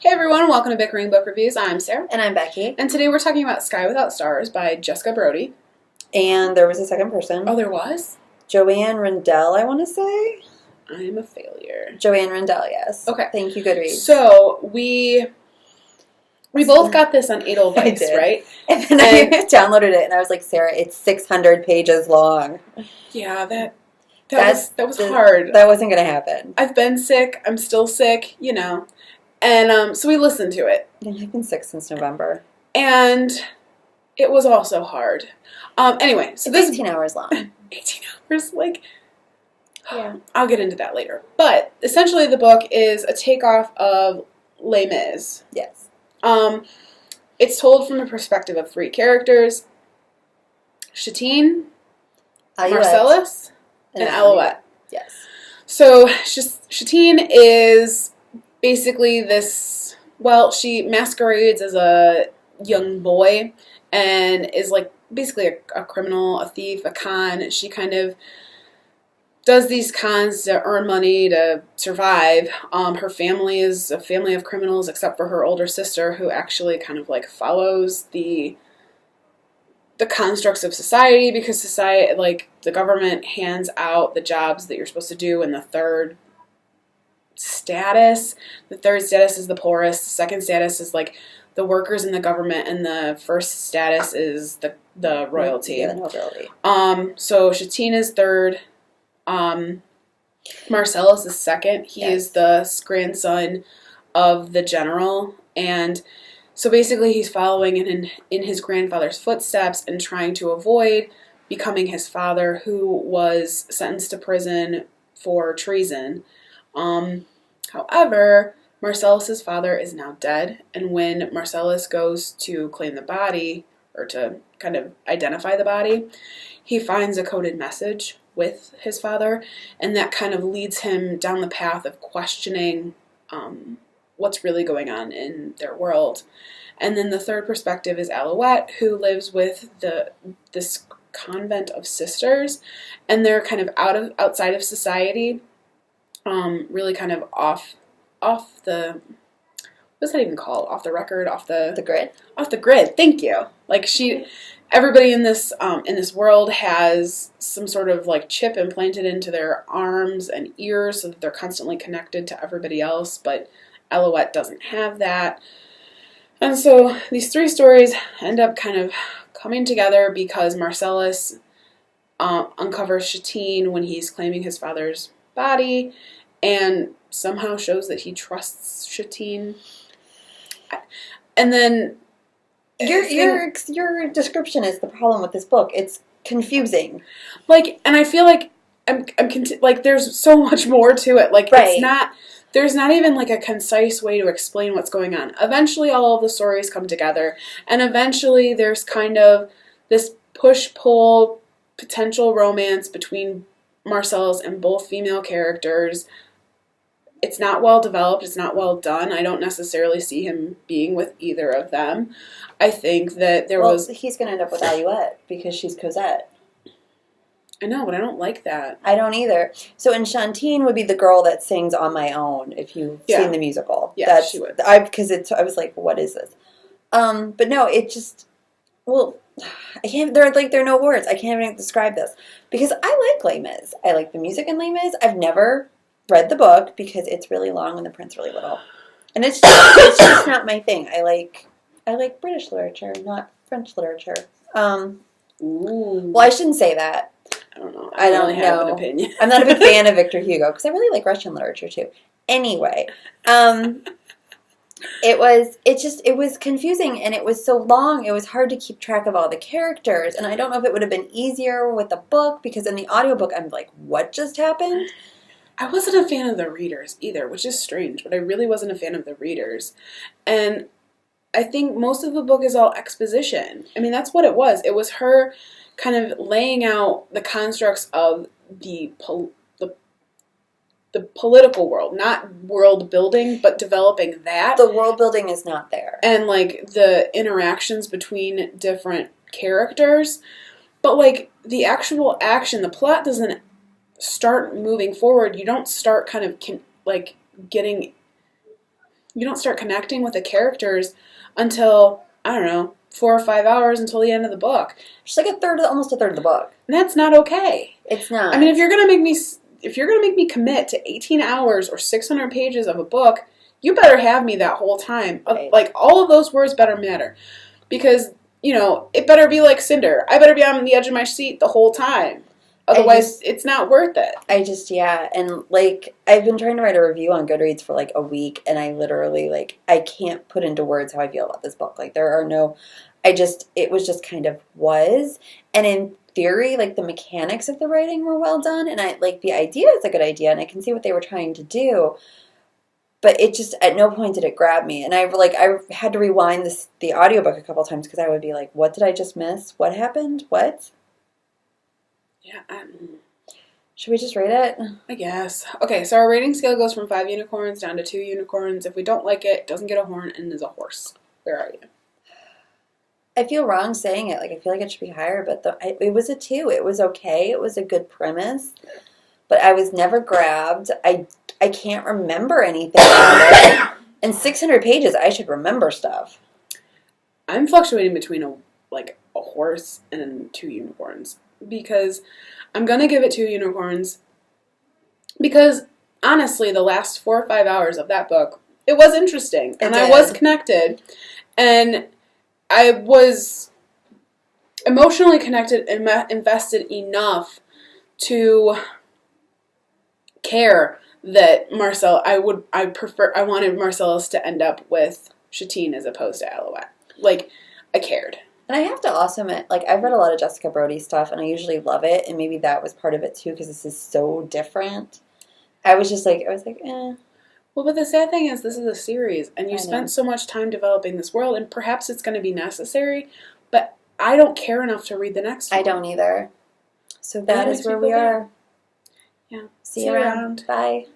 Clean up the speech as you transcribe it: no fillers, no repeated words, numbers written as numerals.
Hey everyone, welcome to Bickering Book Reviews. I'm Sarah. And I'm Becky. And today we're talking about Sky Without Stars by Jessica Brody. And there was a second person. Oh, there was? Joanne Rendell, I want to say. I'm a failure. Joanne Rendell, yes. Okay. Thank you, Goodreads. So, we both got this on Edelweiss, right? And then I downloaded it and I was like, Sarah, it's 600 pages long. Yeah, that was hard. That wasn't going to happen. I've been sick. I'm still sick, you know. And so we listened to it. I've been sick since November. And it was also hard. Anyway, so it's 18 hours long. 18 hours, like... Yeah. I'll get into that later. But essentially the book is a takeoff of Les Mis. Yes. It's told from the perspective of three characters. Shatine, Marcellus, and Alouette. Yes. So Shatine is basically this, well, she masquerades as a young boy and is like basically a criminal, a thief, a con. She kind of does these cons to earn money to survive. Her family is a family of criminals except for her older sister, who actually kind of like follows the constructs of society, because society, like the government hands out the jobs that you're supposed to do in the third status. The third status is the poorest. The second status is like the workers in the government, and the first status is the royalty. Yeah, the nobility. So Shatine is third. Marcellus is second. He is the grandson of the general, and so basically he's following in his grandfather's footsteps and trying to avoid becoming his father, who was sentenced to prison for treason. However, Marcellus's father is now dead, and when Marcellus goes to claim the body, or to kind of identify the body, he finds a coded message with his father, and that kind of leads him down the path of questioning what's really going on in their world. And then the third perspective is Alouette, who lives with this convent of sisters, and they're kind of outside of society, really kind of off the, what's that even called? Off the record, off the grid? Off the grid, thank you. Like everybody in this world has some sort of like chip implanted into their arms and ears so that they're constantly connected to everybody else, but Alouette doesn't have that. And so these three stories end up kind of coming together because Marcellus uncovers Shatine when he's claiming his father's body, and somehow shows that he trusts Shatine. And then your description is the problem with this book. It's confusing. Like, and I feel like like there's so much more to it. Like, right. There's not even like a concise way to explain what's going on. Eventually all of the stories come together, and eventually there's kind of this push-pull potential romance between Marcellus and both female characters. It's not well developed. It's not well done. I don't necessarily see him being with either of them. I think that he's going to end up with Alouette because she's Cosette. I know, but I don't like that. I don't either. So, and Shatine would be the girl that sings On My Own, if you've seen the musical. Yeah, she would. Because I was like, what is this? But no, it just, I can't, there are no words. I can't even describe this. Because I like Les Mis. I like the music in Les Mis. I've never read the book because it's really long and the print's really little. And it's just not my thing. I like British literature, not French literature. Well, I shouldn't say that. I don't know. I don't really have an opinion. I'm not a big fan of Victor Hugo because I really like Russian literature too. Anyway, it was confusing, and it was so long. It was hard to keep track of all the characters, and I don't know if it would have been easier with the book, because in the audiobook I'm like, what just happened? I wasn't a fan of the readers either, which is strange, but I really wasn't a fan of the readers. And I think most of the book is all exposition. I mean, that's what it was. It was her kind of laying out the constructs of the political world, not world building, but developing that. The world building is not there. And like the interactions between different characters. But like the actual action, the plot doesn't start moving forward. You don't start kind of getting you don't start connecting with the characters until, I don't know, 4 or 5 hours until the end of the book. It's like almost a third of the book. And that's not okay. It's not. I mean, if you're gonna make me commit to 18 hours or 600 pages of a book, you better have me that whole time. Right. Like, all of those words better matter. Because, it better be like Cinder. I better be on the edge of my seat the whole time. Otherwise, it's not worth it. And, like, I've been trying to write a review on Goodreads for, like, a week, and I literally, like, I can't put into words how I feel about this book. Like, it was just kind of was. And in theory, like, the mechanics of the writing were well done, and the idea is a good idea, and I can see what they were trying to do. But it just, at no point did it grab me. And I had to rewind the audiobook a couple times because I would be like, what did I just miss? What happened? What? Yeah. Should we just rate it? I guess. Okay, so our rating scale goes from 5 unicorns down to 2 unicorns. If we don't like it, doesn't get a horn, and is a horse. Where are you? I feel wrong saying it. Like, I feel like it should be higher, but it was a 2. It was okay. It was a good premise. But I was never grabbed. I can't remember anything about it. And 600 pages, I should remember stuff. I'm fluctuating between a horse and 2 unicorns. Because I'm going to give it 2 unicorns. Because, honestly, the last 4 or 5 hours of that book, it was interesting. And I was connected. And I was emotionally connected and invested enough to care that I wanted Marcellus to end up with Shatine as opposed to Alouette. Like, I cared. And I have to also admit, like, I've read a lot of Jessica Brody stuff, and I usually love it, and maybe that was part of it, too, because this is so different. I was like, eh. Well, but the sad thing is, this is a series, and you spent so much time developing this world, and perhaps it's going to be necessary, but I don't care enough to read the next one. I don't either. So that is where we are. Yeah. See you around. Bye.